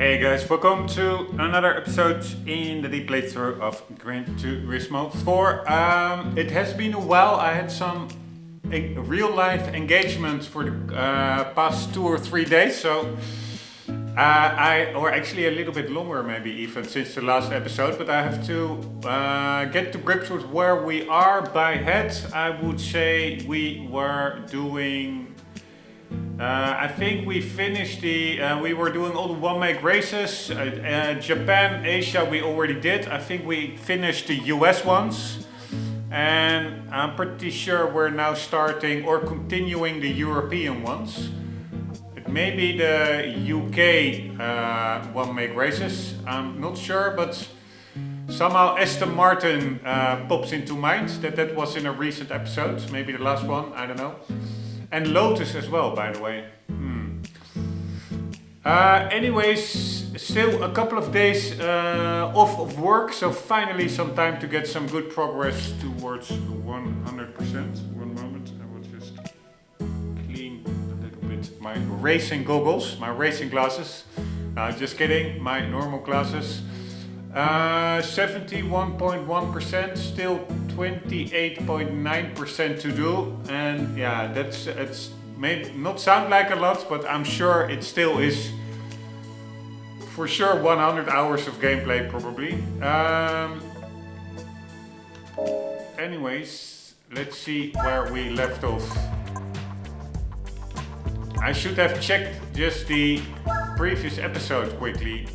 Hey guys, welcome to another episode in the deep playthrough of Gran Turismo 4. It has been a while. I had some real life engagement for the past 2 or 3 days, so or actually a little bit longer maybe even since the last episode, but I have to get to grips with where we are. By head, I would say we were doing I think we finished we were doing all the one-make races. Japan, Asia we already did. I think we finished the US ones. And I'm pretty sure we're now starting or continuing the European ones. It may be the UK one-make races. I'm not sure, but somehow Aston Martin pops into mind. That was in a recent episode. Maybe the last one, I don't know. And Lotus as well, by the way. Anyways, still a couple of days off of work, so finally some time to get some good progress towards 100%. One moment, I will just clean a little bit my racing goggles, my racing glasses. Just kidding, my normal glasses. 71.1%, still 28.9% to do, and yeah, it's may not sound like a lot, but I'm sure it still is. For sure, 100 hours of gameplay probably. Anyways, let's see where we left off. I should have checked just the previous episode quickly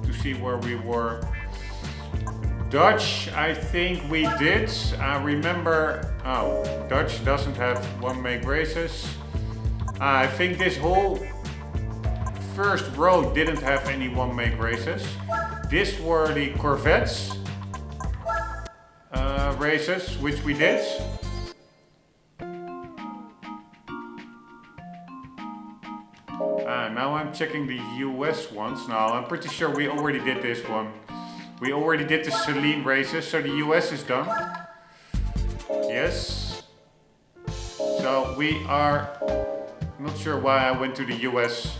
to see where we were. Dutch, I think we did. I remember. Oh, Dutch doesn't have one-make races. I think this whole first row didn't have any one-make races. These were the Corvettes races, which we did. Now I'm checking the US ones. Now I'm pretty sure we already did this one. We already did the Celine races, so the US is done. Yes. So we are... not sure why I went to the US.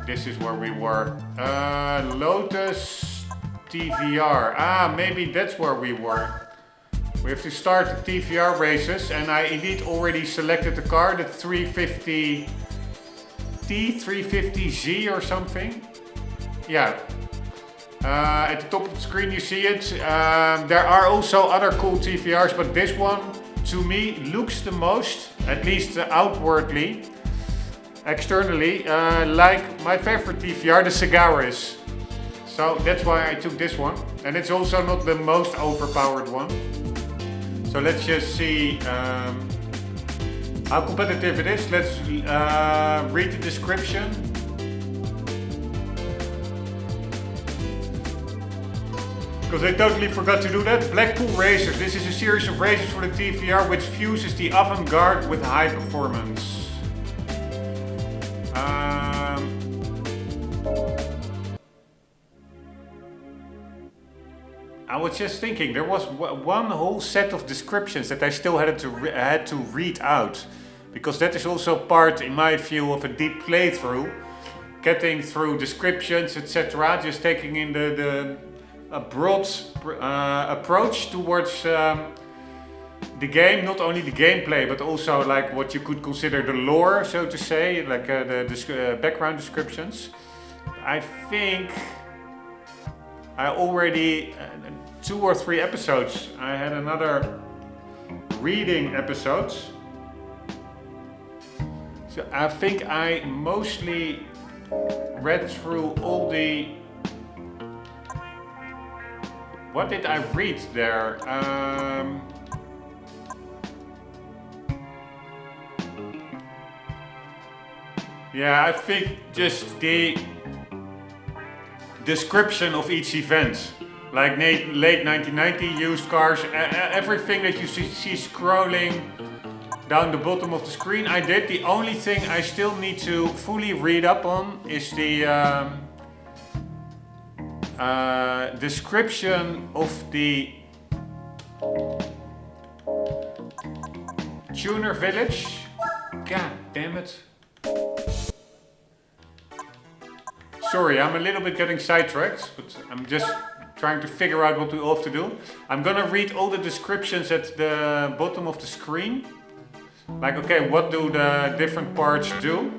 This is where we were. Lotus TVR. Maybe that's where we were. We have to start the TVR races, and I indeed already selected the car, the 350T, 350Z or something. Yeah. At the top of the screen you see it. There are also other cool TVRs, but this one to me looks the most, at least outwardly, externally, like my favorite TVR, the Sagaris. So that's why I took this one, and it's also not the most overpowered one. So let's just see how competitive it is. Let's read the description. Because I totally forgot to do that. Blackpool Racers. This is a series of races for the TVR which fuses the avant-garde with high performance. I was just thinking, there was one whole set of descriptions that I still had to read out. Because that is also part, in my view, of a deep playthrough. Getting through descriptions, etc. Just taking in a broad approach towards the game, not only the gameplay, but also like what you could consider the lore, so to say, like the background descriptions. I think I already 2 or 3 episodes. I had another reading episode. So I think I mostly read through all the... What did I read there? Yeah, I think just the description of each event. Like late 1990, used cars, everything that you see scrolling down the bottom of the screen, I did. The only thing I still need to fully read up on is the description of the tuner village. God damn it. Sorry, I'm a little bit getting sidetracked, but I'm just trying to figure out what we all have to do. I'm gonna read all the descriptions at the bottom of the screen. Like, okay, what do the different parts do?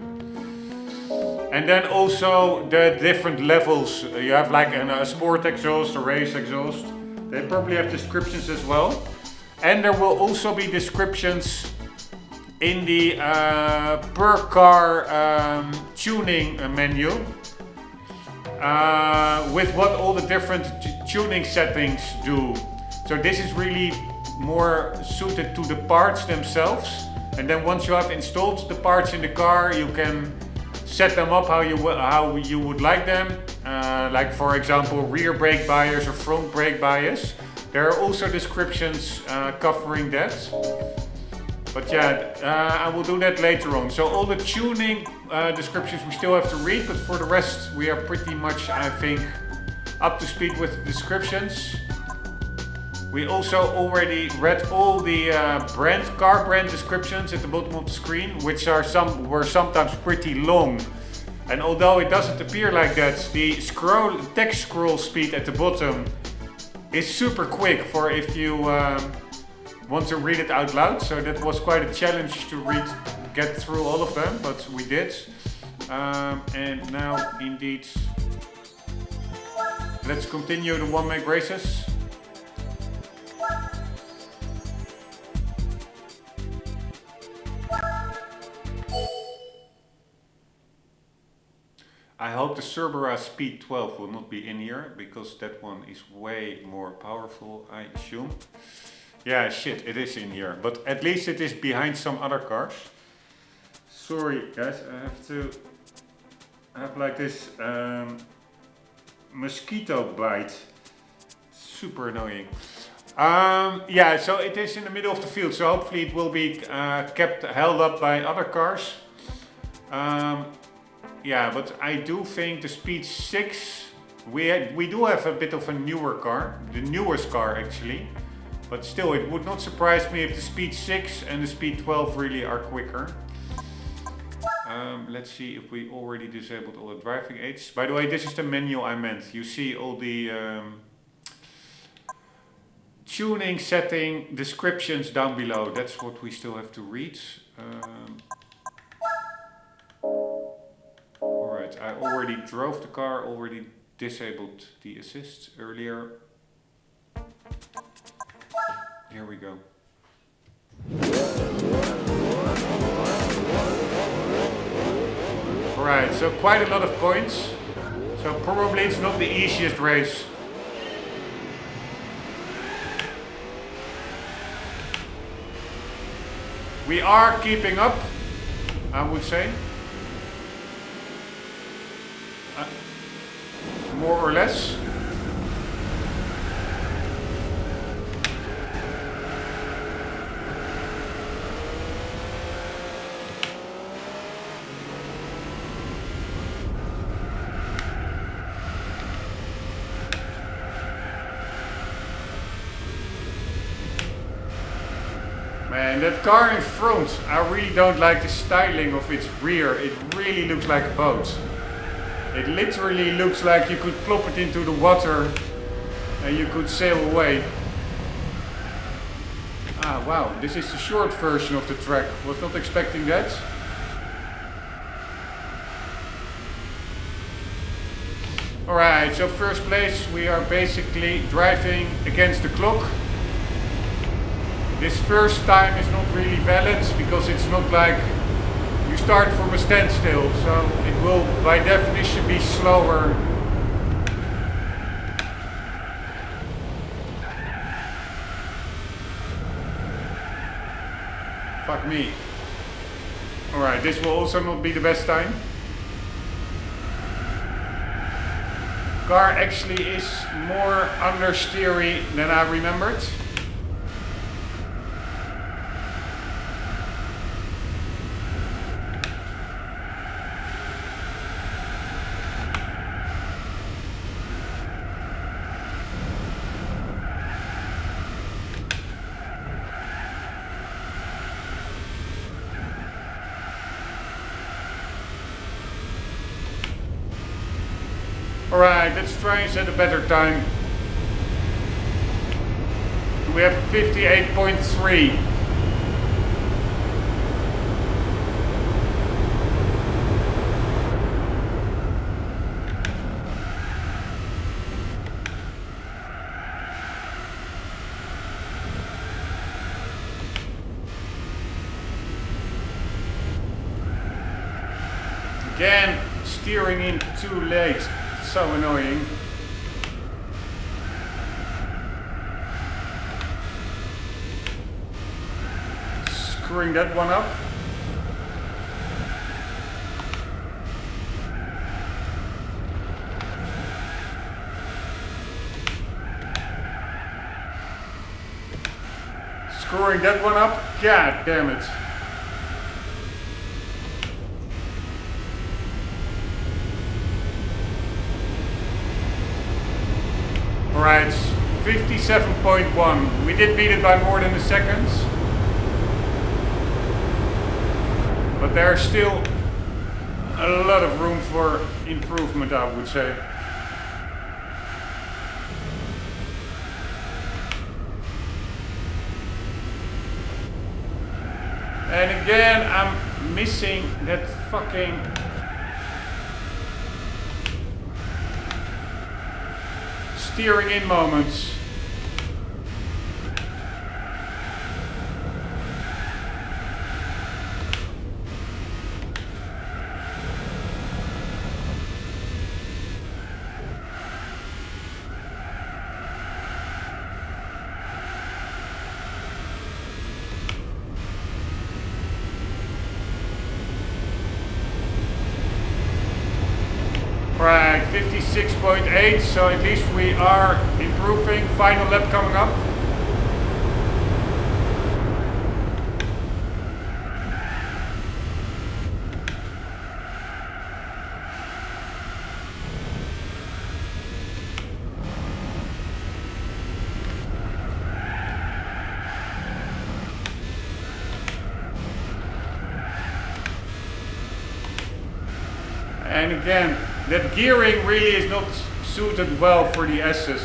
And then also the different levels. You have like a sport exhaust, a race exhaust. They probably have descriptions as well. And there will also be descriptions in the per car tuning menu. With what all the different tuning settings do. So this is really more suited to the parts themselves. And then once you have installed the parts in the car, you can set them up how you would like them. Like for example, rear brake bias or front brake bias. There are also descriptions covering that. But yeah, I will do that later on. So all the tuning descriptions we still have to read, but for the rest we are pretty much, I think, up to speed with the descriptions. We also already read all the car brand descriptions at the bottom of the screen, which were sometimes pretty long. And although it doesn't appear like that, the text scroll speed at the bottom is super quick for if you want to read it out loud. So that was quite a challenge to get through all of them, but we did. And now indeed, let's continue the one-make races. I hope the Cerberus Speed 12 will not be in here, because that one is way more powerful, I assume. Yeah, shit, it is in here, but at least it is behind some other cars. Sorry guys, I have to have like this mosquito bite. Super annoying. Yeah, so it is in the middle of the field, so hopefully it will be held up by other cars. Yeah, but I do think the Speed 6, we do have a bit of a newer car, the newest car actually. But still, it would not surprise me if the Speed 6 and the Speed 12 really are quicker. Let's see if we already disabled all the driving aids. By the way, this is the menu I meant. You see all the tuning setting descriptions down below. That's what we still have to read. Alright, I already drove the car, already disabled the assist earlier. Here we go. Alright, so quite a lot of points. So probably it's not the easiest race. We are keeping up, I would say. More or less. Man, that car in front, I really don't like the styling of its rear. It really looks like a boat. It literally looks like you could plop it into the water and you could sail away. Ah, wow, this is the short version of the track. Was not expecting that. Alright, so first place, we are basically driving against the clock. This first time is not really valid because it's not like you start from a standstill, so it will by definition be slower. Fuck me. Alright, this will also not be the best time. Car actually is more understeery than I remembered. Alright, let's try and set a better time. We have 58.3. Again, steering in too late. It's so annoying. Screwing that one up. Screwing that one up. God damn it. Alright, 57.1. We did beat it by more than a second. But there's still a lot of room for improvement, I would say. And again, I'm missing that fucking... steering in moments. Right, 56.8, so at least we are improving. Final lap coming up. And again, that gearing really is not suited well for the S's.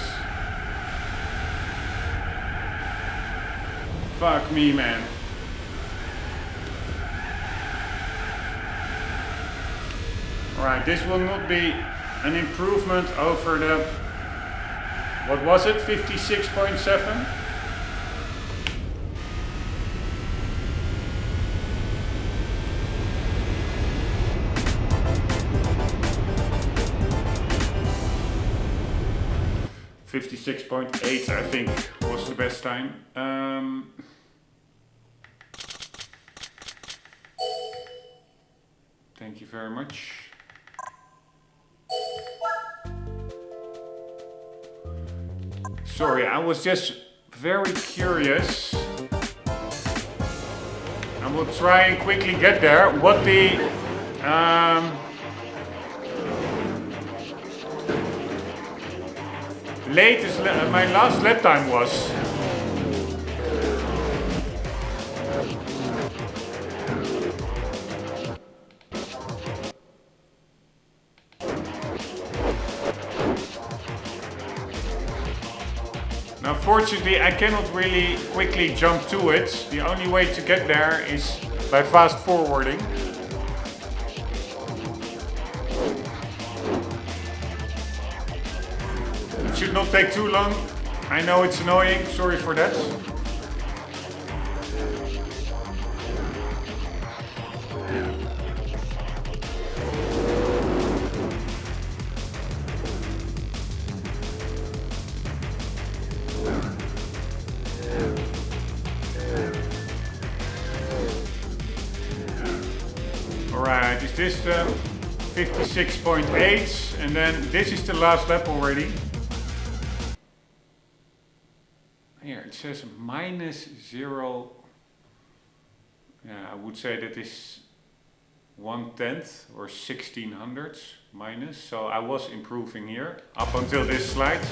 Fuck me, man. Alright, this will not be an improvement over the... what was it? 56.7? .8 I think was the best time. Thank you very much. Sorry, I was just very curious. I will try and quickly get there. What the latest, my last lap time was. Now fortunately I cannot really quickly jump to it. The only way to get there is by fast forwarding. It should not take too long. I know it's annoying, sorry for that. Alright, is this the 56.8? And then this is the last lap already. Here it says -0. Yeah, I would say that is 1/10 or 1600 minus. So I was improving here up until this slide.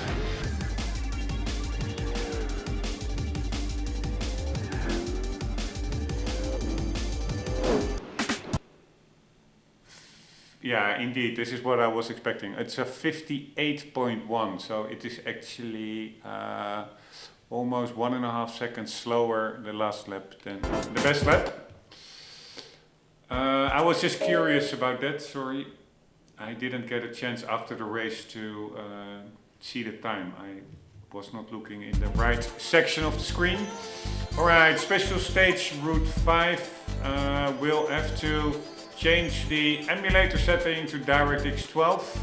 Yeah, indeed, this is what I was expecting. It's a 58.1, so it is actually almost 1.5 seconds slower the last lap than the best lap. I was just curious about that, sorry. I didn't get a chance after the race to see the time. I was not looking in the right section of the screen. Alright, special stage route 5. We'll have to change the emulator setting to DirectX 12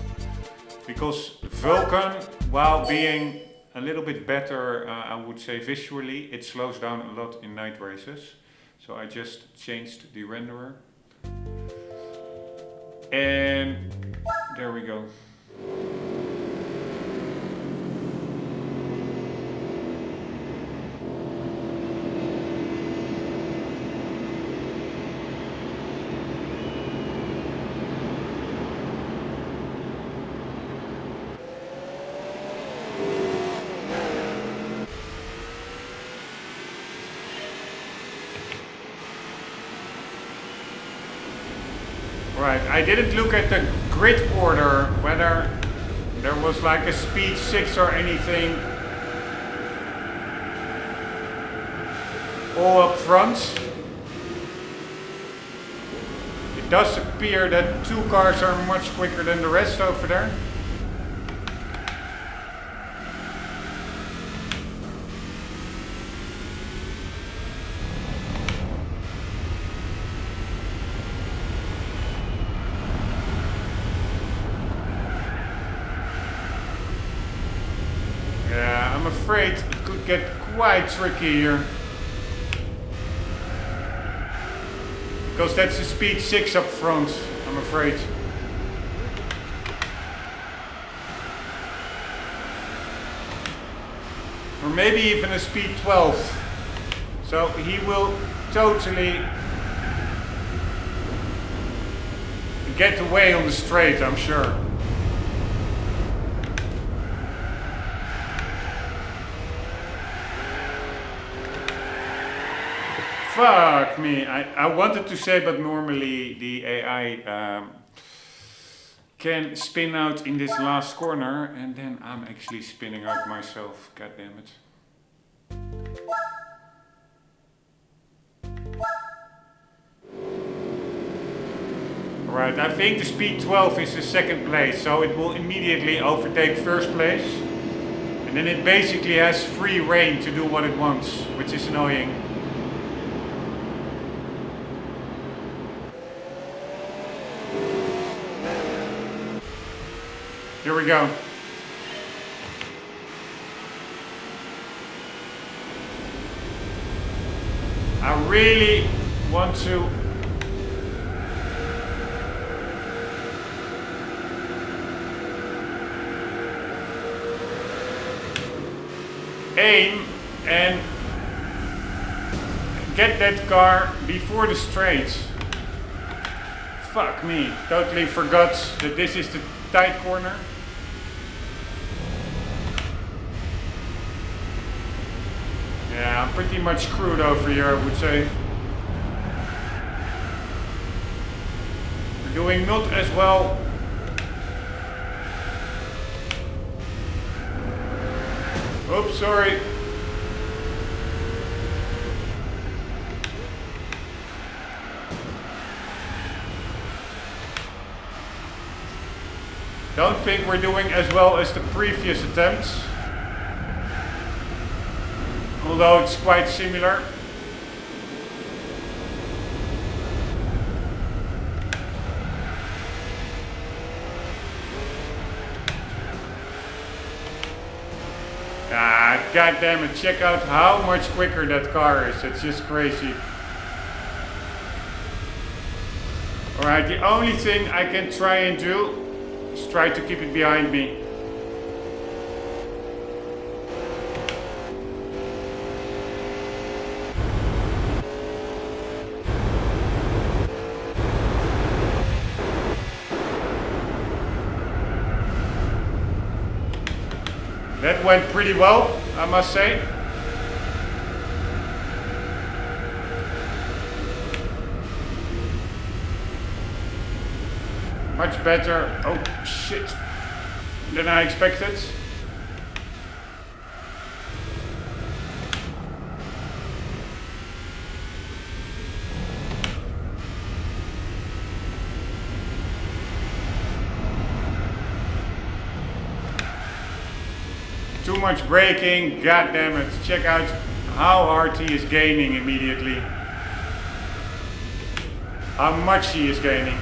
because Vulkan, while being a little bit better, I would say visually, it slows down a lot in night races. So I just changed the renderer. And there we go. Right, I didn't look at the grid order, whether there was like a speed 6 or anything all up front. It does appear that 2 cars are much quicker than the rest over there. I'm afraid it could get quite tricky here. Because that's a speed 6 up front, I'm afraid. Or maybe even a speed 12. So he will totally get away on the straight, I'm sure. Fuck me, I wanted to say, but normally the AI can spin out in this last corner, and then I'm actually spinning out myself, god damn it. Alright, I think the speed 12 is the second place, so it will immediately overtake first place. And then it basically has free reign to do what it wants, which is annoying. Here we go. I really want to aim and get that car before the straight. Fuck me, totally forgot that this is the tight corner. Yeah, I'm pretty much screwed over here, I would say. We're doing not as well. Oops, sorry. Don't think we're doing as well as the previous attempts. Although it's quite similar. Ah, god damn it, check out how much quicker that car is, it's just crazy. Alright, the only thing I can try and do is try to keep it behind me. That went pretty well, I must say. Much better. Oh shit. Than I expected. Too much braking, god damn it. Check out how hard he is gaining immediately. How much he is gaining.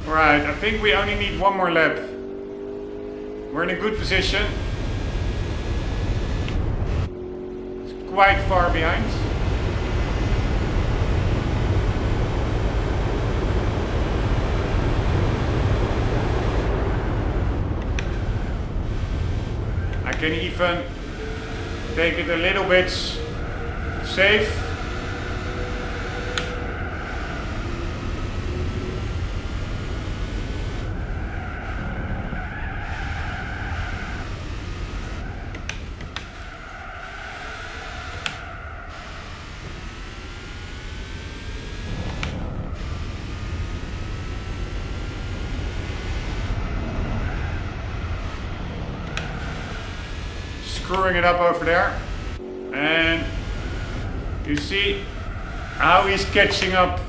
Right, I think we only need one more lap. We're in a good position. It's quite far behind. I can even take it a little bit safe. Screwing it up over there, and you see how he's catching up.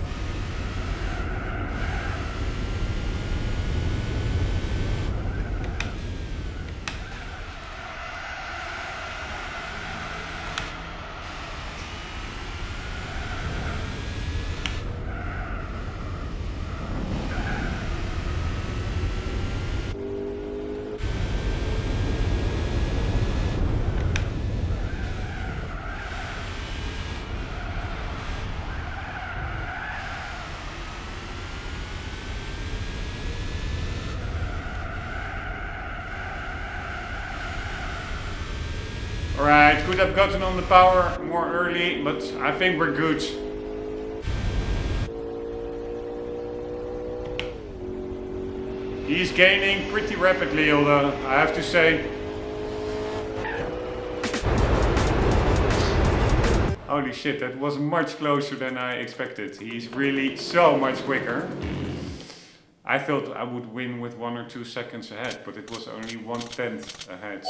Alright, could have gotten on the power more early, but I think we're good. He's gaining pretty rapidly, although I have to say. Holy shit, that was much closer than I expected. He's really so much quicker. I thought I would win with 1 or 2 seconds ahead, but it was only 1/10 ahead.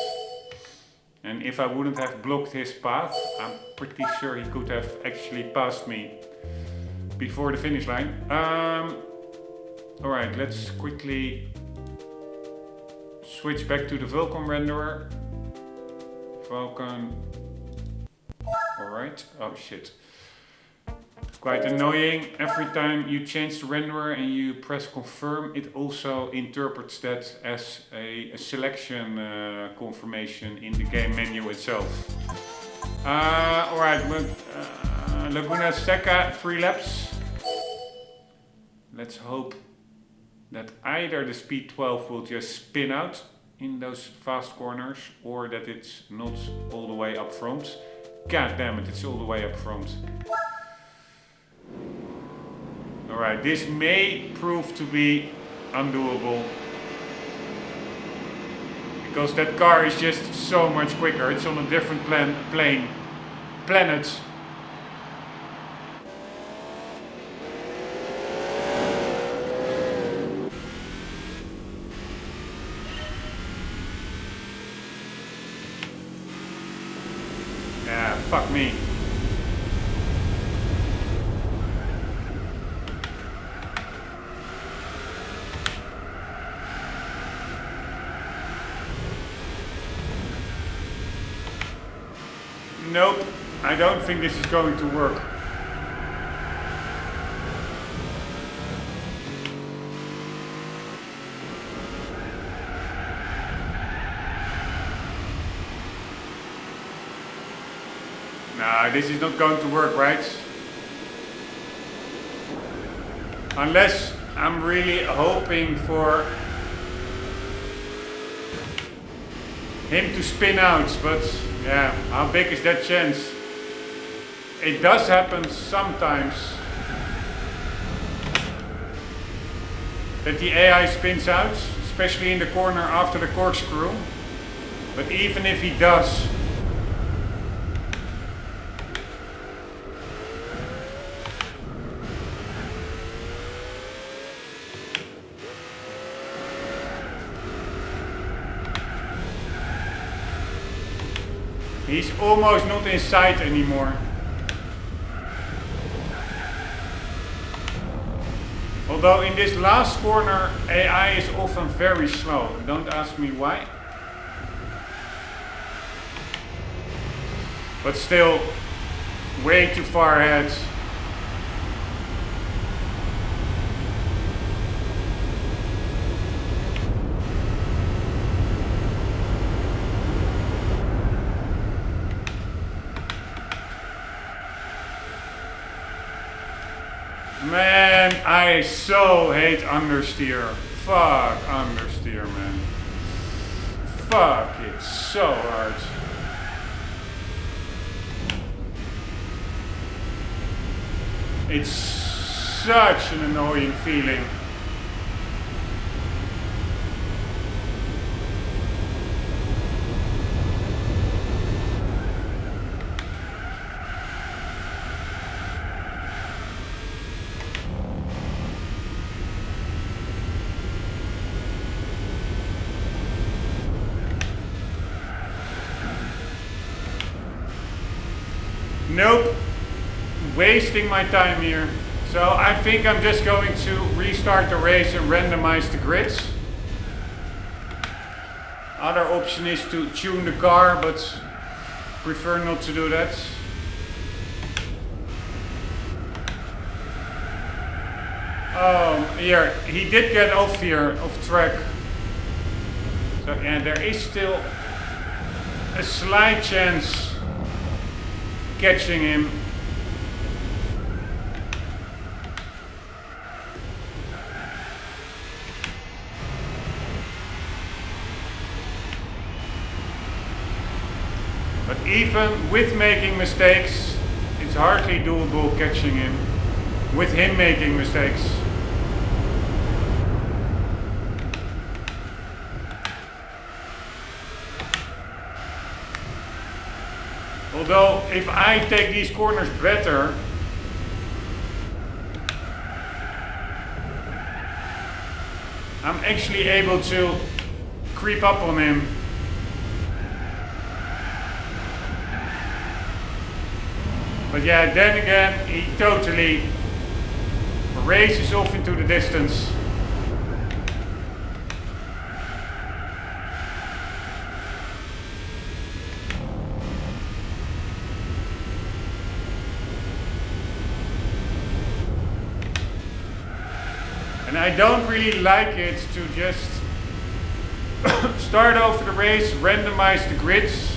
And if I wouldn't have blocked his path, I'm pretty sure he could have actually passed me before the finish line. Alright, let's quickly switch back to the Vulkan renderer. Vulkan. Alright, oh shit. Quite annoying. Every time you change the renderer and you press confirm, it also interprets that as a selection confirmation in the game menu itself. Alright, Laguna Seca, 3 laps. Let's hope that either the speed 12 will just spin out in those fast corners, or that it's not all the way up front. God damn it, it's all the way up front. Alright, this may prove to be undoable. Because that car is just so much quicker. It's on a different planet. Yeah, fuck me. Nope, I don't think this is going to work. this is not going to work, right? Unless I'm really hoping for him to spin out, but yeah, how big is that chance? It does happen sometimes that the AI spins out, especially in the corner after the corkscrew. But even if he does, he's almost not in sight anymore. Although in this last corner, AI is often very slow. Don't ask me why. But still, way too far ahead. Man, I so hate understeer. Fuck understeer, man. Fuck, it's so hard. It's such an annoying feeling. Nope, wasting my time here. So I think I'm just going to restart the race and randomize the grids. Other option is to tune the car, but prefer not to do that. Oh, here, he did get off here, off track. So yeah, there is still a slight chance catching him. But even with making mistakes, it's hardly doable catching him. With him making mistakes. Although, if I take these corners better, I'm actually able to creep up on him. But yeah, then again, he totally races off into the distance. And I don't really like it to just start off the race, randomize the grids.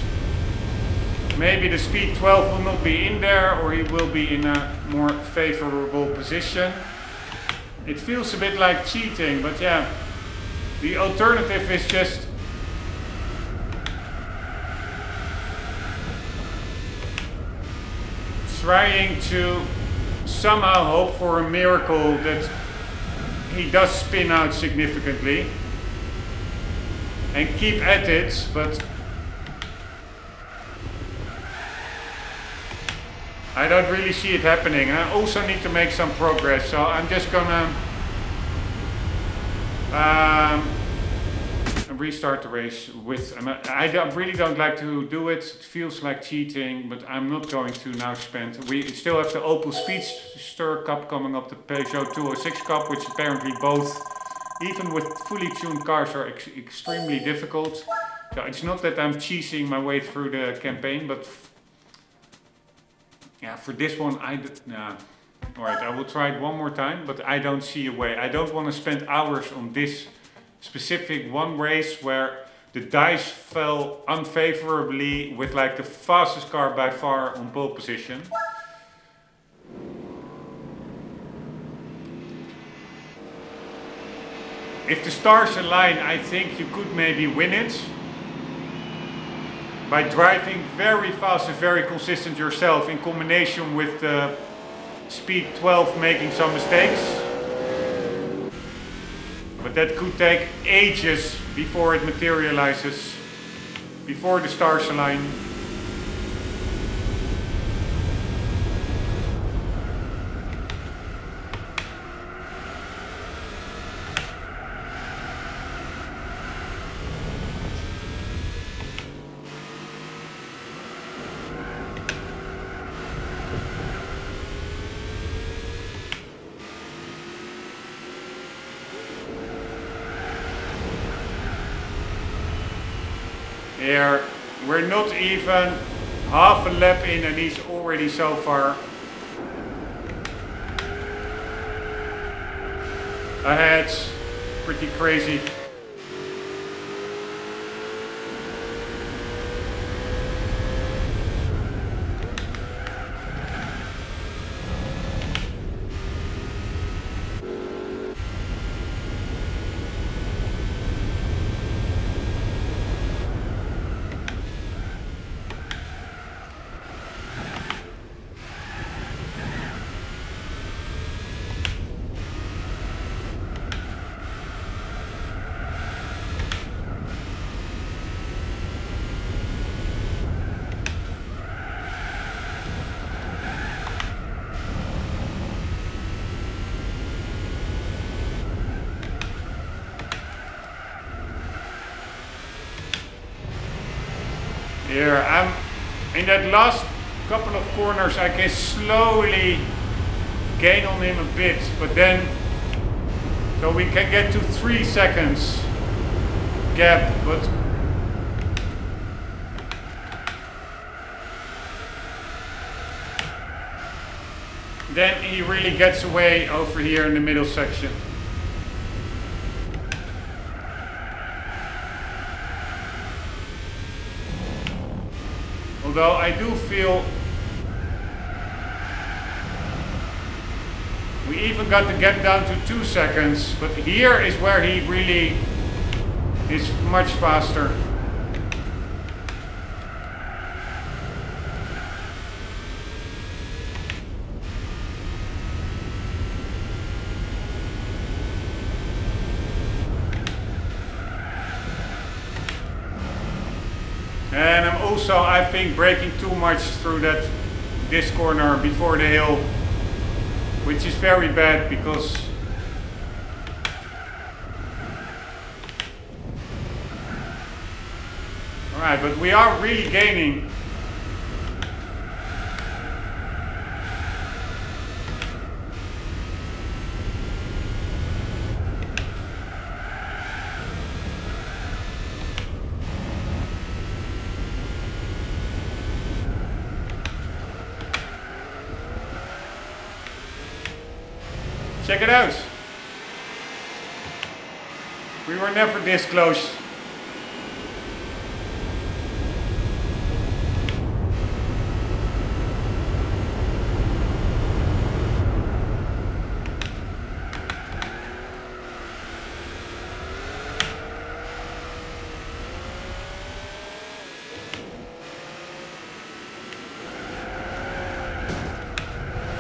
Maybe the speed 12 will not be in there, or he will be in a more favorable position. It feels a bit like cheating, but yeah, the alternative is just trying to somehow hope for a miracle that he does spin out significantly and keep at it, but I don't really see it happening. I also need to make some progress, so I'm just gonna restart the race with. I really don't like to do it. It feels like cheating, but I'm not going to now spend. We still have the Opel Speedster Cup coming up, the Peugeot 206 Cup, which apparently both, even with fully tuned cars, are extremely difficult. So it's not that I'm cheesing my way through the campaign, but yeah, for this one, alright, I will try it one more time, but I don't see a way. I don't want to spend hours on this specific one race where the dice fell unfavorably with like the fastest car by far on pole position. If the stars align, I think you could maybe win it by driving very fast and very consistent yourself in combination with the speed 12 making some mistakes. But that could take ages before it materializes, before the stars align. Here, we're not even half a lap in and he's already so far ahead. Pretty crazy. Here, I'm in that last couple of corners, I can slowly gain on him a bit, but then, so we can get to 3 seconds gap, but then he really gets away over here in the middle section. Although I do feel we even got the gap down to 2 seconds, but here is where he really is much faster. And I'm also, I think, braking too much through this corner before the hill, which is very bad because alright, but we are really gaining. Check it out. We were never this close.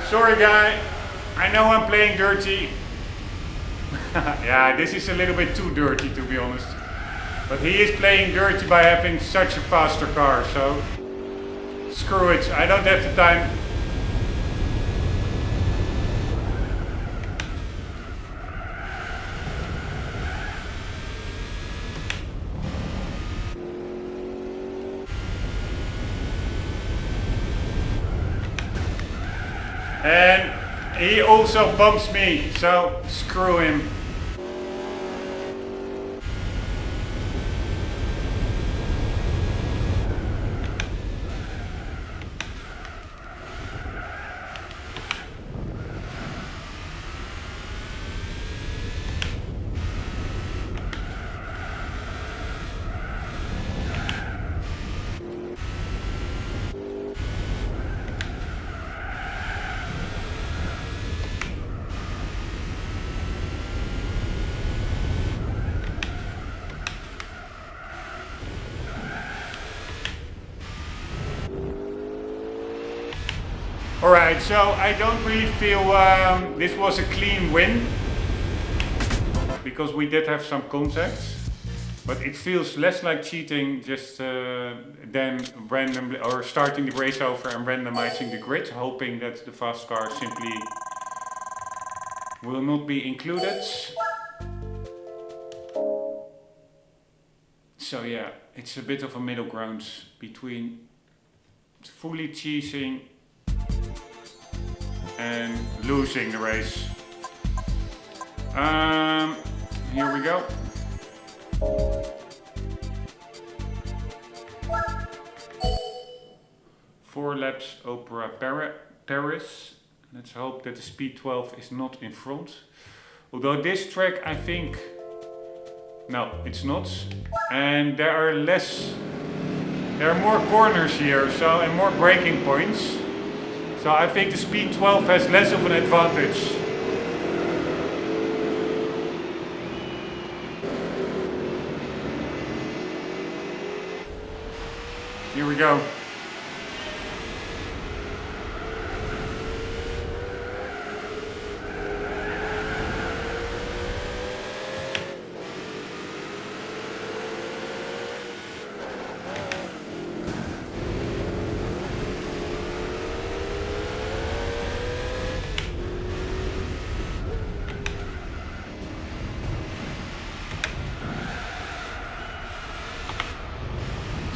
Sorry guy, I know I'm playing dirty. Yeah, this is a little bit too dirty to be honest. But he is playing dirty by having such a faster car, so screw it, I don't have the time. And he also bumps me, so screw him. Alright, so I don't really feel this was a clean win, because we did have some contacts. But it feels less like cheating just than randomly or starting the race over and randomizing the grid, hoping that the fast car simply will not be included. So yeah, it's a bit of a middle ground between fully cheating and losing the race. Here we go. Four laps Opera Paris. Let's hope that the Speed 12 is not in front. Although this track, I think, no, it's not. And there are more corners here, so, and more braking points. So I think the Speed 12 has less of an advantage. Here we go.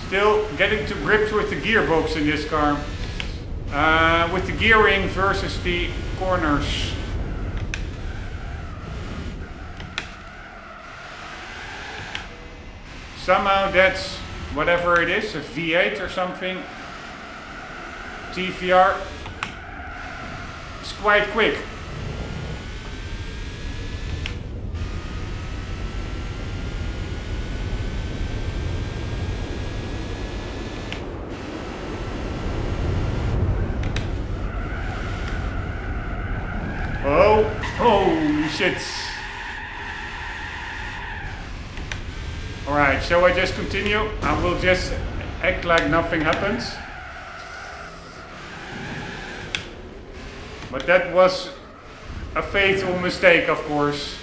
Still getting to grips with the gearbox in this car. With the gearing versus the corners. Somehow that's, whatever it is, a V8 or something, TVR, it's quite quick. Oh, holy shit. Alright, shall I just continue? I will just act like nothing happens. But that was a fatal mistake, of course.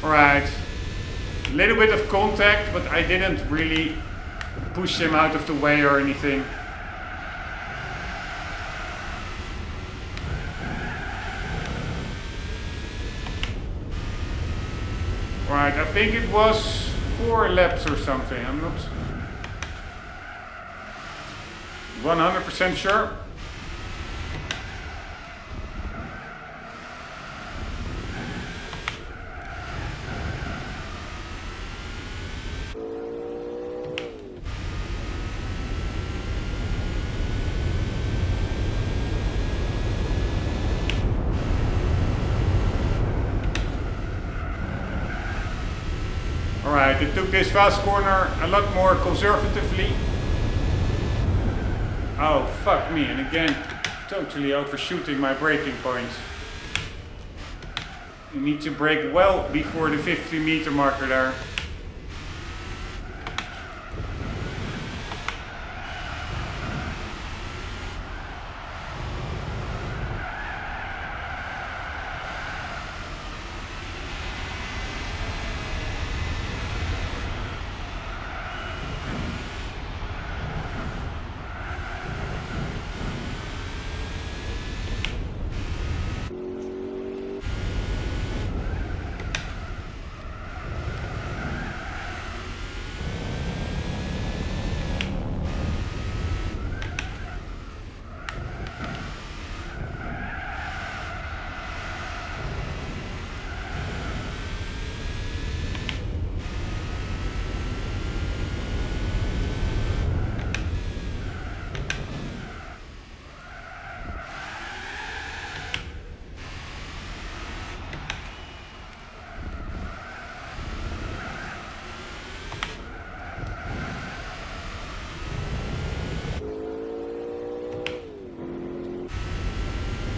Alright, a little bit of contact, but I didn't really push him out of the way or anything. Alright, I think it was 4 laps or something, I'm not 100% sure. Alright, it took this fast corner a lot more conservatively. Oh, fuck me, and again, totally overshooting my braking point. You need to brake well before the 50-meter marker there.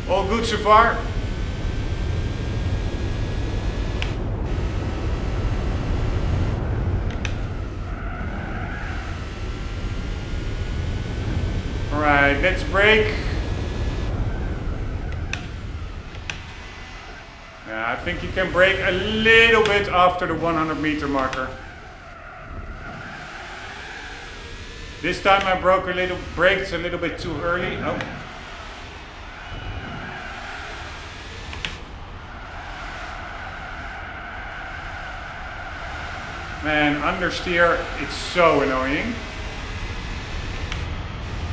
All good so far. Alright, let's brake. Yeah, I think you can brake a little bit after the 100-meter marker. This time I braked a little bit too early. Oh. Man, understeer, it's so annoying.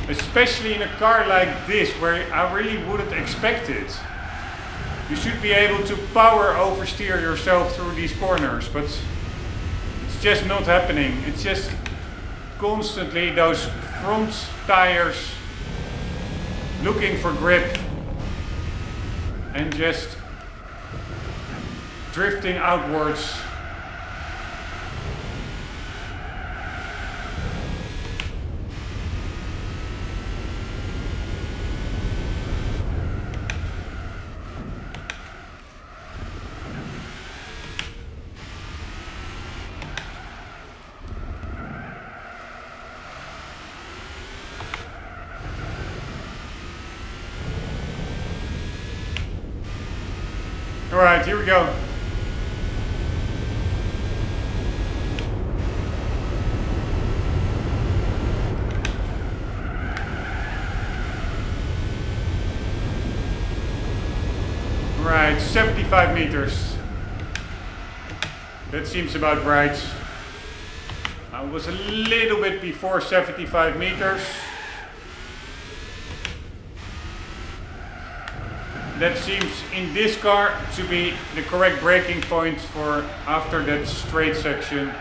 Especially in a car like this, where I really wouldn't expect it. You should be able to power oversteer yourself through these corners, but it's just not happening. It's just constantly those front tires looking for grip and just drifting outwards. Alright, here we go. Alright, 75 meters. That seems about right. I was a little bit before 75 meters. That seems in this car to be the correct braking point for after that straight section.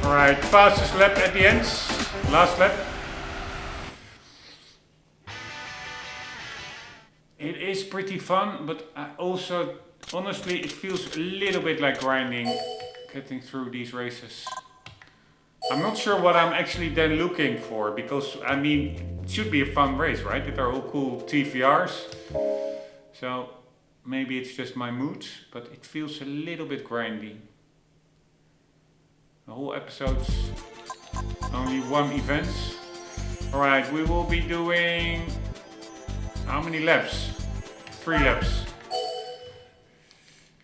Alright, fastest lap at the end, last lap. It is pretty fun, but I also, honestly, it feels a little bit like grinding, getting through these races. I'm not sure what I'm actually then looking for, because I mean, it should be a fun race, right? They are all cool TVRs. So maybe it's just my mood, but it feels a little bit grindy. The whole episode's only one event. Alright, we will be doing how many laps? 3 laps.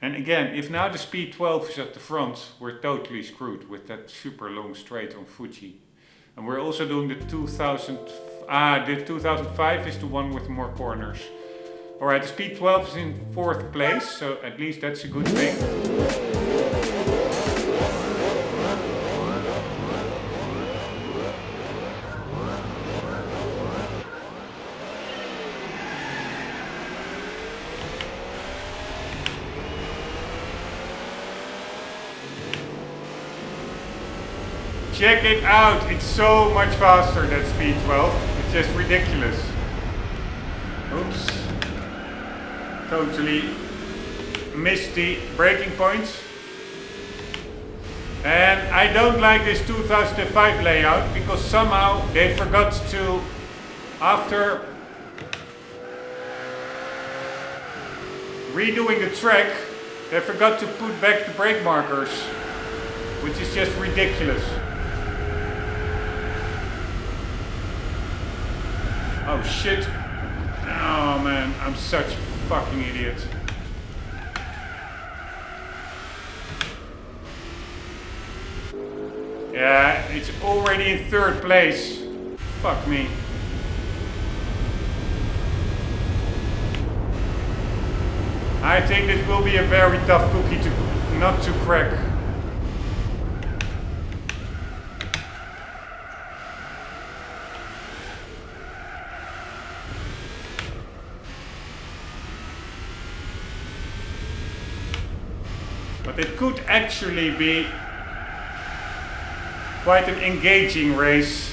And again, if now the speed 12 is at the front, we're totally screwed with that super long straight on Fuji. And we're also doing the 2005 is the one with more corners. Alright, the speed 12 is in 4th place, so at least that's a good thing. Check it out, it's so much faster than speed 12, it's just ridiculous. Oops. Totally missed the braking point. And I don't like this 2005 layout, because somehow they forgot to, after redoing the track, they forgot to put back the brake markers, which is just ridiculous. Oh shit. Oh man, I'm such a fucking idiot. Yeah, it's already in 3rd place. Fuck me. I think this will be a very tough cookie to not to crack. But it could actually be quite an engaging race.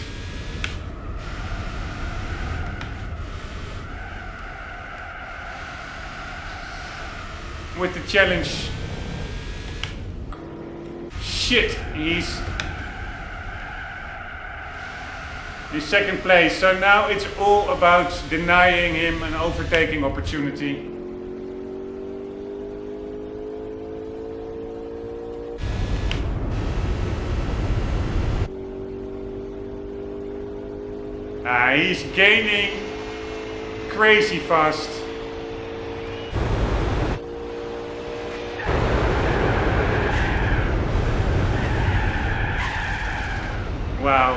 With the challenge. Shit, he's in second place. So now it's all about denying him an overtaking opportunity. He's gaining crazy fast. Wow.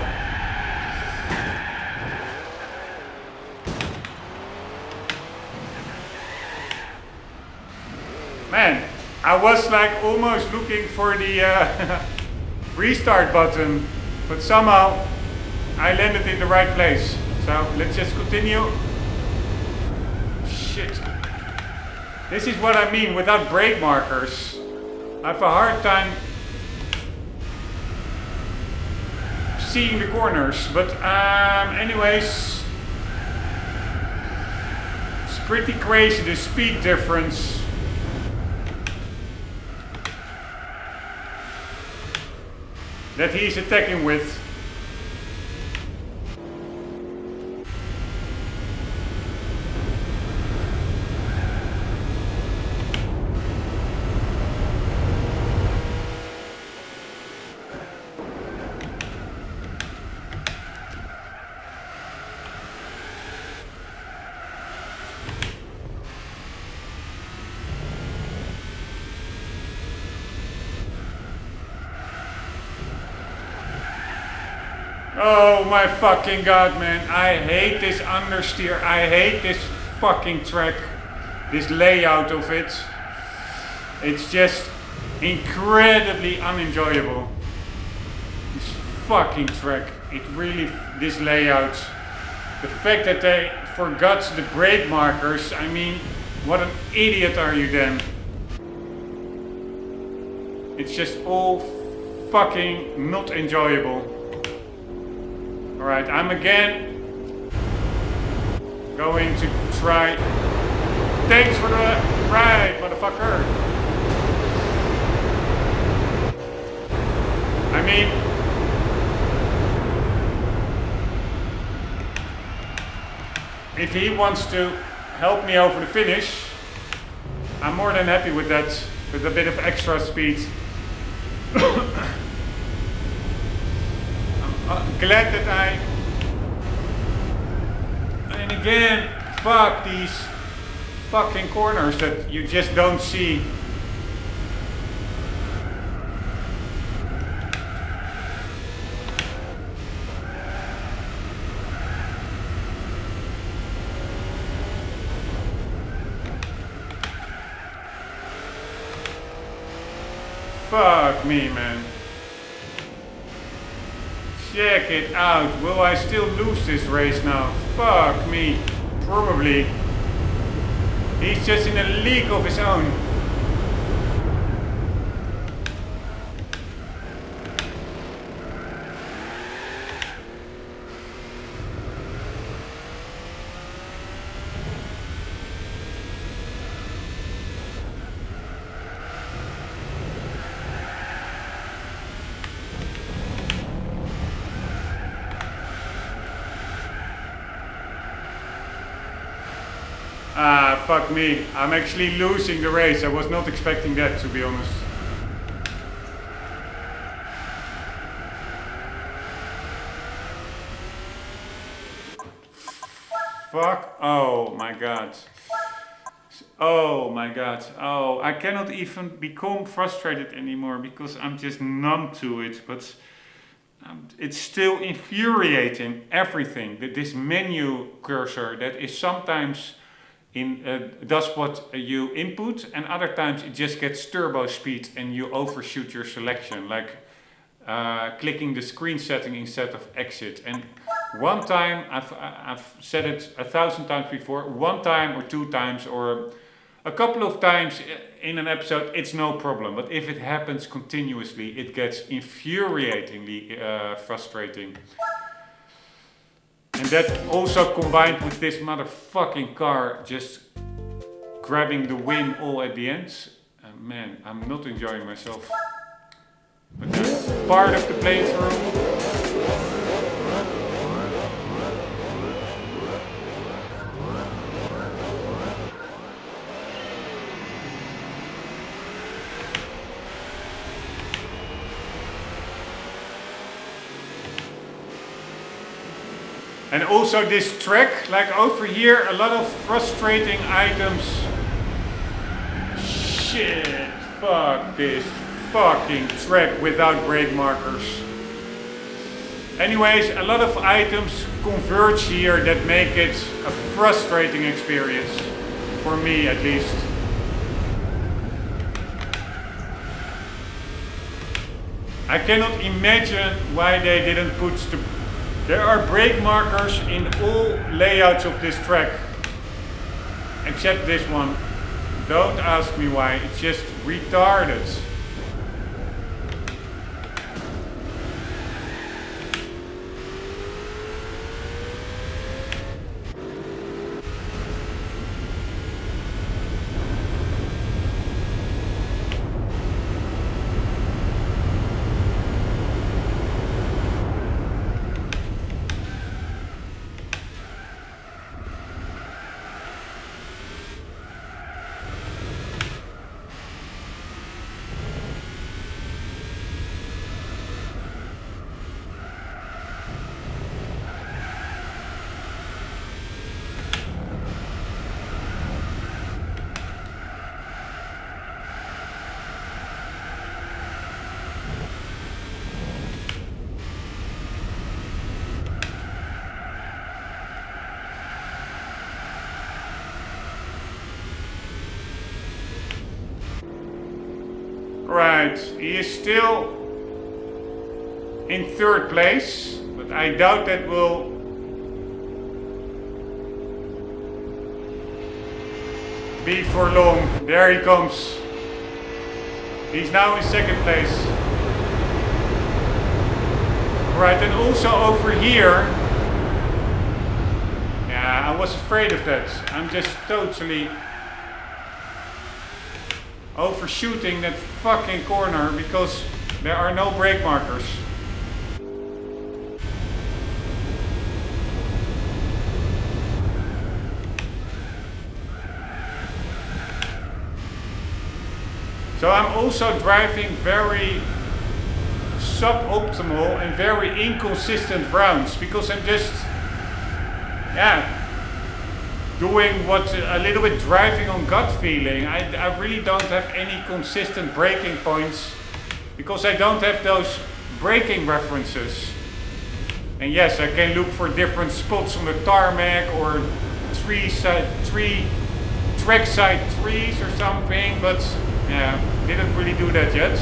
Man, I was like almost looking for the restart button, but somehow I landed in the right place. So let's just continue. Shit. This is what I mean without brake markers. I have a hard time seeing the corners, but anyways, it's pretty crazy the speed difference. That he's attacking with. Oh my fucking god, man. I hate this understeer. I hate this fucking track. This layout of it. It's just incredibly unenjoyable. This fucking track. It really, this layout. The fact that they forgot the brake markers. I mean, what an idiot are you then? It's just all fucking not enjoyable. Alright, I'm again going to try. Thanks for the ride, motherfucker. I mean, if he wants to help me over the finish, I'm more than happy with that, with a bit of extra speed. I'm glad that and again, fuck these fucking corners that you just don't see. Fuck me, man. Check it out. Will I still lose this race now? Fuck me. Probably. He's just in a league of his own. Fuck me. I'm actually losing the race. I was not expecting that, to be honest. Fuck. Oh my god. Oh my god. Oh, I cannot even become frustrated anymore because I'm just numb to it. But it's still infuriating, everything. This menu cursor that is sometimes does what you input, and other times it just gets turbo speed and you overshoot your selection, like clicking the screen setting instead of exit. And one time, I've said it 1,000 times before, one time or 2 times or a couple of times in an episode, it's no problem. But if it happens continuously, it gets infuriatingly frustrating. And that also combined with this motherfucking car just grabbing the win all at the end. Man, I'm not enjoying myself. But that's part of the playthrough. And also this track, like over here, a lot of frustrating items. Shit, fuck this fucking track without brake markers. Anyways, a lot of items converge here that make it a frustrating experience. For me at least. I cannot imagine why they didn't put the... There are brake markers in all layouts of this track. Except this one. Don't ask me why, it's just retarded. Right, he is still in third place, but I doubt that will be for long. There he comes. He's now in second place. Right, and also over here. Yeah, I was afraid of that. I'm just totally overshooting that fucking corner because there are no brake markers. So I'm also driving very suboptimal and very inconsistent rounds because I'm just, doing what a little bit driving on gut feeling. I really don't have any consistent braking points because I don't have those braking references. And yes, I can look for different spots on the tarmac or trackside trees or something, but yeah, didn't really do that yet.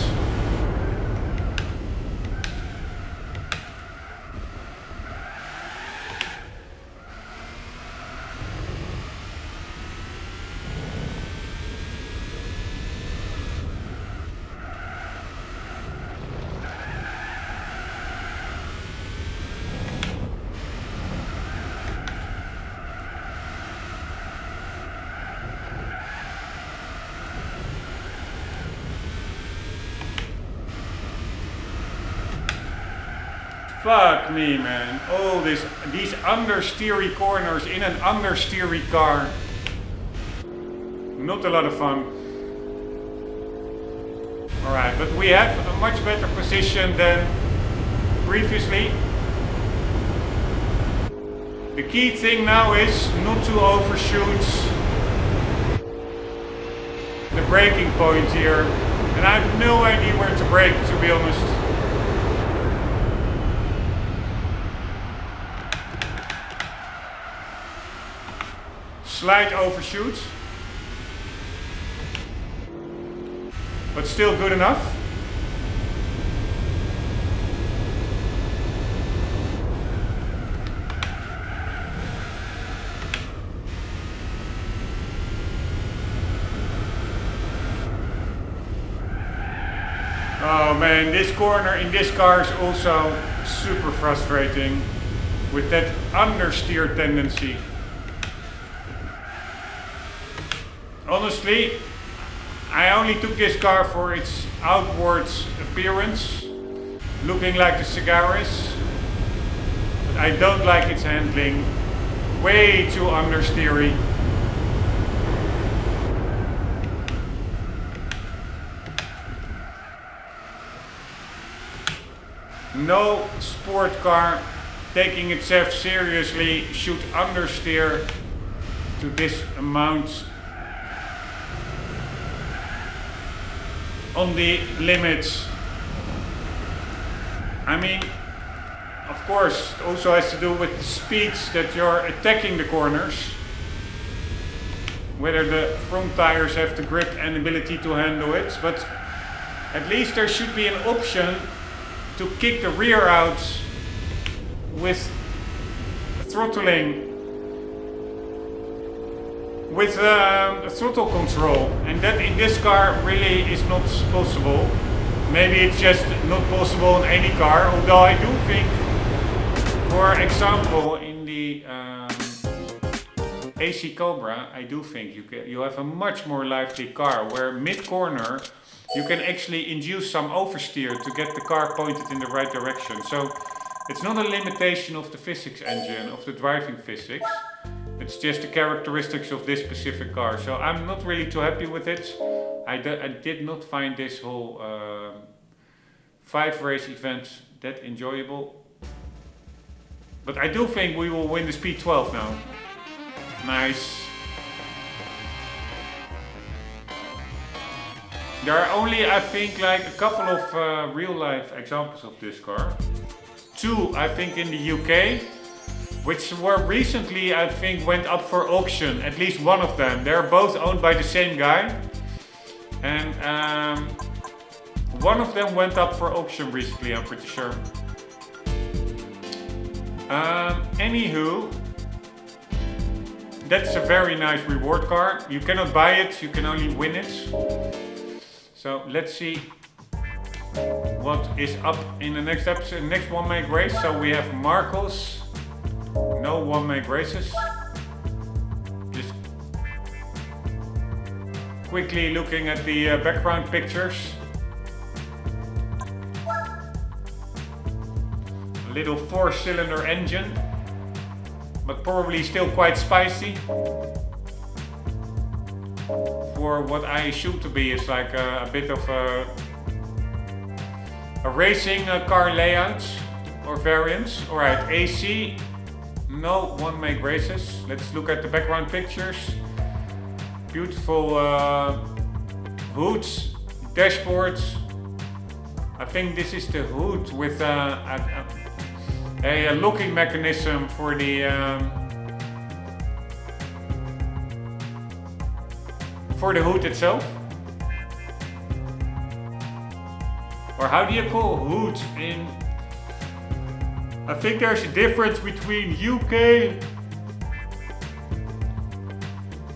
Fuck me, man. Oh, these understeery corners in an understeery car. Not a lot of fun. Alright, but we have a much better position than previously. The key thing now is not to overshoot the braking point here. And I have no idea where to brake, to be honest. Slight overshoot, but still good enough. Oh man, this corner in this car is also super frustrating with that understeer tendency. Honestly, I only took this car for its outward appearance, looking like the Cigaris, but I don't like its handling, way too understeery. No sport car taking itself seriously should understeer to this amount on the limits. I mean, of course, it also has to do with the speeds that you're attacking the corners. Whether the front tires have the grip and ability to handle it, but at least there should be an option to kick the rear out with throttling, with throttle control, and that in this car really is not possible. Maybe it's just not possible in any car, although I do think, for example, in the AC Cobra, I do think you have a much more lively car where mid-corner you can actually induce some oversteer to get the car pointed in the right direction. So it's not a limitation of the physics engine, of the driving physics. It's just the characteristics of this specific car. So I'm not really too happy with it. I did not find this whole 5 race event that enjoyable. But I do think we will win the Speed 12 now. Nice. There are only, I think, like a couple of real life examples of this car. 2, I think, in the UK, which were recently, I think, went up for auction. At least one of them. They're both owned by the same guy. And one of them went up for auction recently, I'm pretty sure. Anywho, that's a very nice reward car. You cannot buy it, you can only win it. So let's see what is up in the next episode, next one make race. So we have Marcos, no one make races. Just quickly looking at the background pictures. A little 4-cylinder engine, but probably still quite spicy. For what I assume to be is like a bit of a racing car layout or variant. Alright, AC, no one make races. Let's look at the background pictures. Beautiful hoods, dashboards. I think this is the hood with a locking mechanism for the hood itself. Or how do you call hood in... I think there's a difference between UK,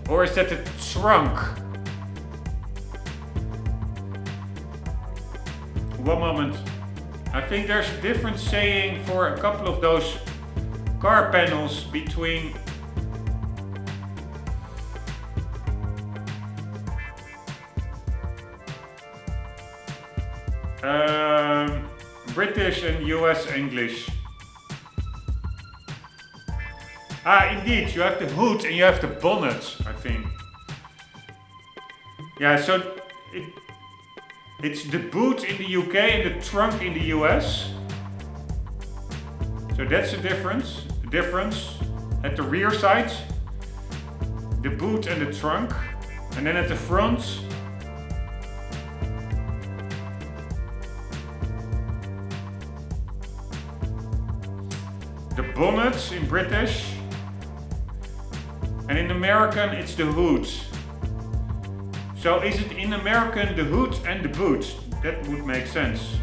or is that the trunk? One moment. I think there's a difference saying for a couple of those car panels between British and US English. Ah, indeed, you have the hood and you have the bonnet, I think. Yeah, so it's the boot in the UK and the trunk in the US. So that's the difference. The difference at the rear side, the boot and the trunk, and then at the front, the bonnet in British, and in American it's the hood. So is it in American the hood and the boot? That would make sense.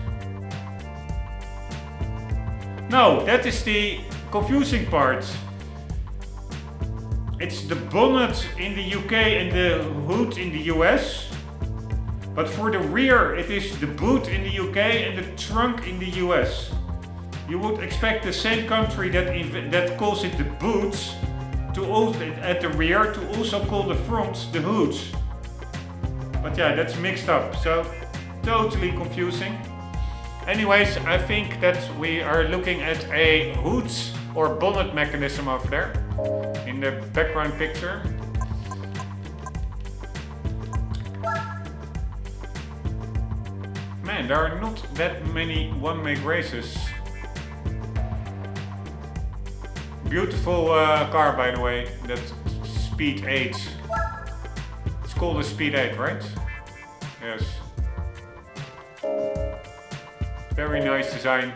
No, that is the confusing part. It's the bonnet in the UK and the hood in the US. But for the rear it is the boot in the UK and the trunk in the US. You would expect the same country that calls it the boot to also, at the rear, to also call the front the hood. But yeah, that's mixed up, so totally confusing. Anyways, I think that we are looking at a hood or bonnet mechanism over there in the background picture. Man, there are not that many one-make races. Beautiful car, by the way. That Speed 8. It's called a Speed 8, right? Yes. Very nice design.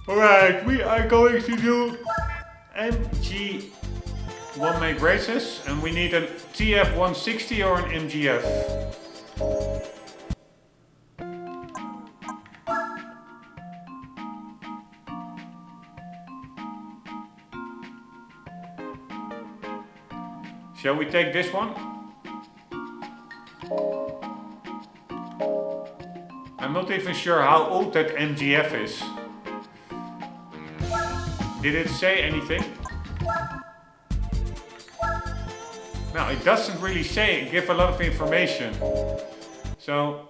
Alright, we are going to do MG 1 make races, and we need a TF 160 or an MGF. Shall we take this one? I'm not even sure how old that MGF is. Did it say anything? No, it doesn't really give a lot of information. So,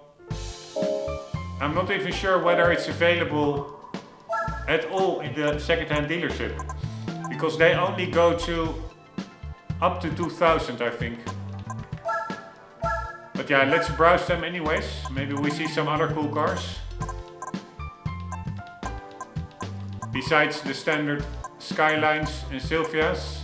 I'm not even sure whether it's available at all in the second-hand dealership. Because they only go to up to 2000, I think. But yeah, let's browse them anyways. Maybe we see some other cool cars. Besides the standard Skylines and Sylvias.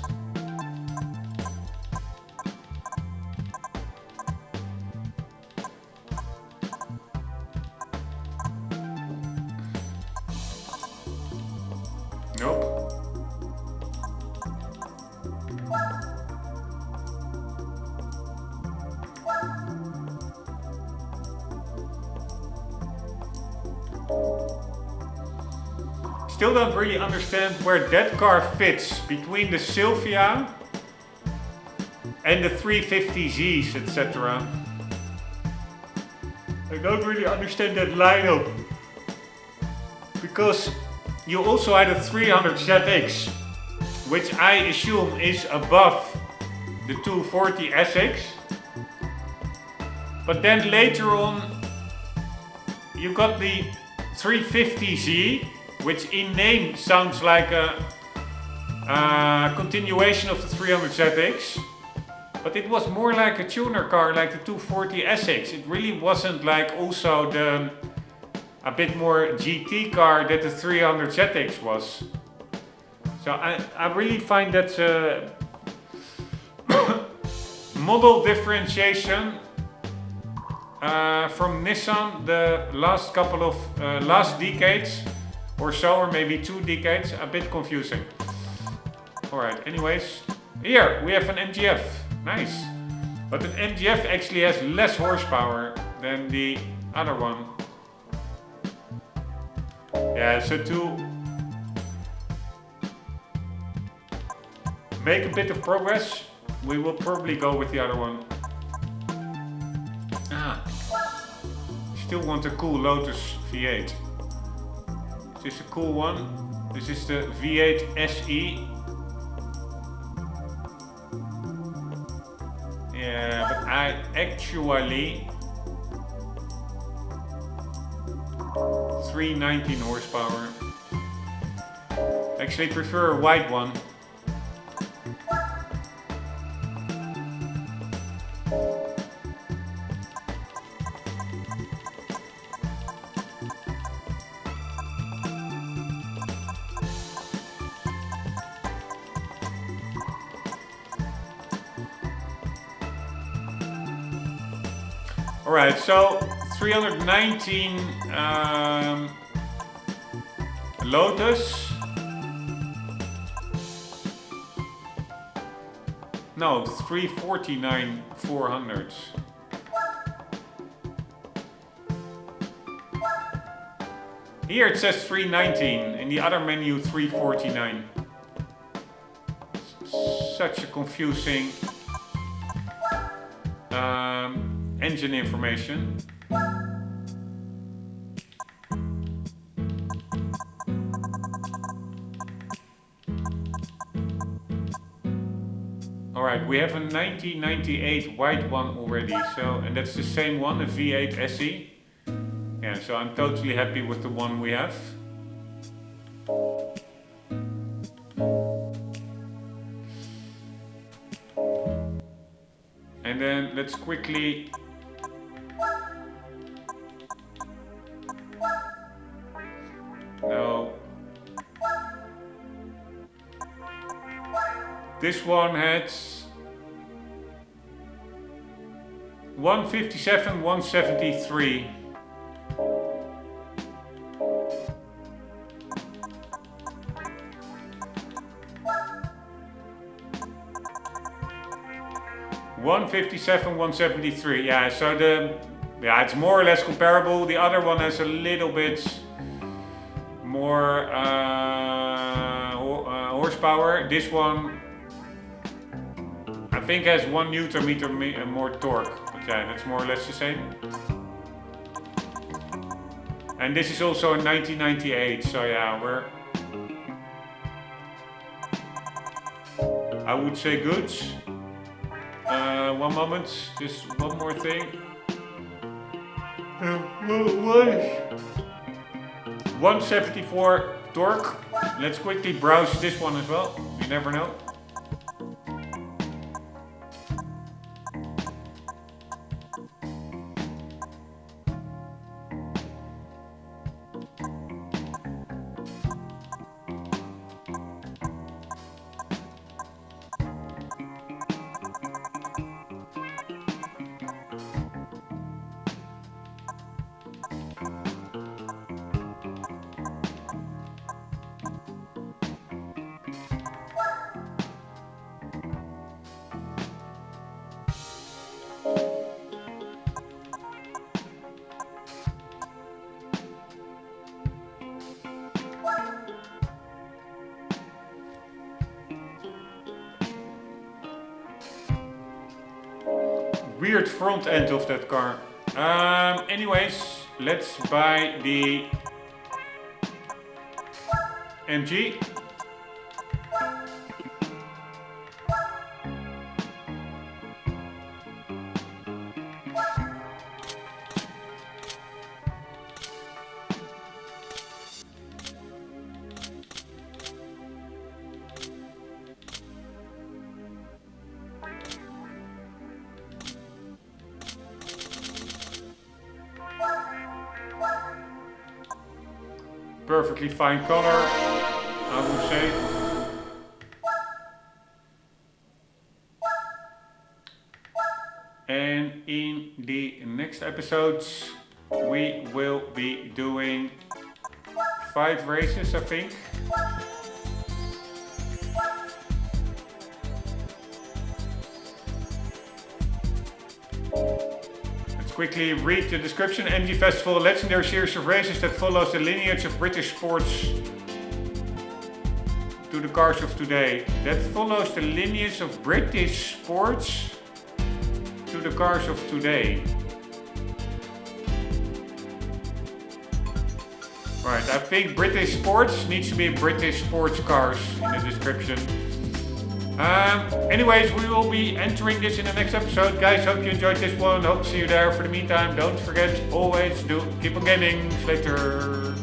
Nope. Still don't really understand where that car fits between the Sylvia and the 350Zs, etc. I don't really understand that lineup. Because you also had a 300ZX, which I assume is above the 240SX. But then later on you got the 350Z, which in name sounds like a continuation of the 300ZX, but it was more like a tuner car, like the 240SX. It really wasn't like also a bit more GT car that the 300ZX was. So I really find that model differentiation from Nissan the last couple of last decades or so, or maybe 2 decades, a bit confusing. Alright, anyways, here we have an MGF. Nice. But an MGF actually has less horsepower than the other one. Yeah, so to make a bit of progress, we will probably go with the other one. Still want a cool Lotus V8. This is a cool one. This is the V8 SE. Yeah, but I actually 319 horsepower. Actually prefer a white one. Alright, so 319 Lotus. No, 349 400s. Here it says 319, in the other menu 349. Such a confusing engine information. Alright, we have a 1998 white one already, so, and that's the same one, the V8 SE. Yeah, so I'm totally happy with the one we have. And then let's quickly no. This one had 157, 173. $157, 173. Yeah, so it's more or less comparable. The other one has a little bit more horsepower. This one, I think, has 1 Newton meter more torque. But yeah, that's more or less the same. And this is also a 1998. So yeah, I would say good. One moment, just one more thing. 174 torque. Let's quickly browse this one as well. You never know. Weird front end of that car. Anyways, let's buy the MG. Perfectly fine color, I would say. And in the next episodes, we will be doing 5 races, I think. Quickly read the description. MG Festival, a legendary series of races that follows the lineage of British sports to the cars of today. That follows the lineage of British sports to the cars of today. Right, I think British sports needs to be British sports cars in the description. Anyways, we will be entering this in the next episode. Guys, hope you enjoyed this one. Hope to see you there. For the meantime, don't forget, always keep on gaming. Later.